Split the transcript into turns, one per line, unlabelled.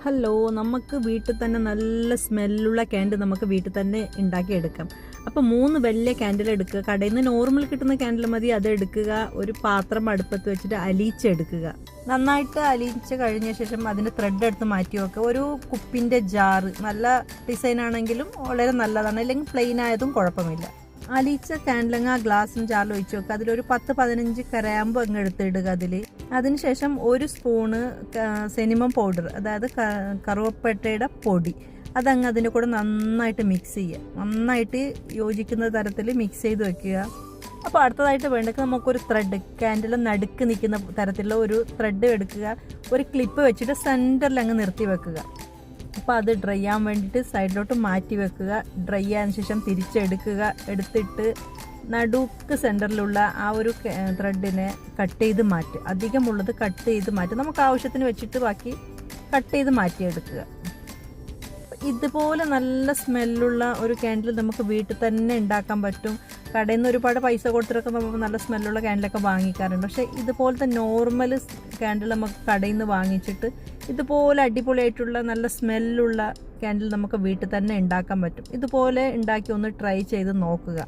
Hello, നമുക്ക് വീട്ടിൽ തന്നെ നല്ല സ്മെല്ലുള്ള ക്യാൻഡിൽ നമുക്ക് വീട്ടിൽ തന്നെ ഉണ്ടാക്കിയെടുക്കാം. അപ്പോൾ 3 വലിയ ക്യാൻഡിൽ എടുക്കുക. കടയിൽ നിന്ന് നോർമൽ കിട്ടുന്ന ക്യാൻഡിൽ മതി. അത് എടുക്കുക. ഒരു പാത്രം അടുപ്പത്ത് വെച്ചിട്ട് അലിയിച്ചെടുക്കുക. നന്നായിട്ട് അലിയിച്ച് കഴിഞ്ഞ ശേഷം അതിൻ്റെ ത്രെഡ് എടുത്ത് മാറ്റി വെക്കുക. ഒരു കുപ്പിൻ്റെ ജാറ്, നല്ല ഡിസൈൻ ആണെങ്കിലും വളരെ നല്ലതാണ്, അല്ലെങ്കിൽ പ്ലെയിൻ ആയതും കുഴപ്പമില്ല. അലിയിച്ച ക്യാൻഡിലങ്ങ് ആ ഗ്ലാസ്സിന് ജാറിൽ ഒഴിച്ച് വെക്കുക. അതിലൊരു 10-15 കരാമ്പ് അങ്ങ് എടുത്തിടുക. അതിനുശേഷം 1 സ്പൂണ് സെനിമം പൗഡർ, അതായത് കറുവപ്പട്ടയുടെ പൊടി, അതങ്ങ് അതിൻ്റെ കൂടെ നന്നായിട്ട് മിക്സ് ചെയ്യുക. നന്നായിട്ട് യോജിക്കുന്ന തരത്തിൽ മിക്സ് ചെയ്ത് വെക്കുക. അപ്പോൾ അടുത്തതായിട്ട് വേണ്ടത് നമുക്കൊരു ത്രെഡ്, ക്യാൻഡിൽ നടുക്ക് നിൽക്കുന്ന തരത്തിലുള്ള ഒരു ത്രെഡ് എടുക്കുക. ഒരു ക്ലിപ്പ് വെച്ചിട്ട് സെൻറ്ററിൽ അങ്ങ് നിർത്തി വെക്കുക. അപ്പോൾ അത് ഡ്രൈ ആകാൻ വേണ്ടിയിട്ട് സൈഡിലോട്ട് മാറ്റി വെക്കുക. ഡ്രൈ ആയതിനു ശേഷം തിരിച്ചെടുക്കുക. എടുത്തിട്ട് നടുക്ക് സെൻറ്ററിലുള്ള ആ ഒരു ത്രെഡിനെ കട്ട് ചെയ്ത് മാറ്റുക. അധികമുള്ളത് കട്ട് ചെയ്ത് മാറ്റുക. നമുക്ക് ആവശ്യത്തിന് വെച്ചിട്ട് ബാക്കി കട്ട് ചെയ്ത് മാറ്റിയെടുക്കുക. ഇതുപോലെ നല്ല സ്മെല്ലുള്ള ഒരു ക്യാൻഡിൽ നമുക്ക് വീട്ടിൽ തന്നെ ഉണ്ടാക്കാൻ പറ്റും. കടയിൽ നിന്ന് ഒരുപാട് പൈസ കൊടുത്തിട്ടൊക്കെ നമുക്ക് നല്ല സ്മെല്ലുള്ള ക്യാൻഡിലൊക്കെ വാങ്ങിക്കാറുണ്ട്. പക്ഷേ ഇതുപോലത്തെ നോർമൽ ക്യാൻഡിൽ നമുക്ക് കടയിൽ നിന്ന് വാങ്ങിച്ചിട്ട് ഇതുപോലെ അടിപൊളിയായിട്ടുള്ള നല്ല സ്മെല്ലുള്ള ക്യാൻഡിൽ നമുക്ക് വീട്ടിൽ തന്നെ ഉണ്ടാക്കാൻ പറ്റും. ഇതുപോലെ ഉണ്ടാക്കി ഒന്ന് ട്രൈ ചെയ്ത് നോക്കുക.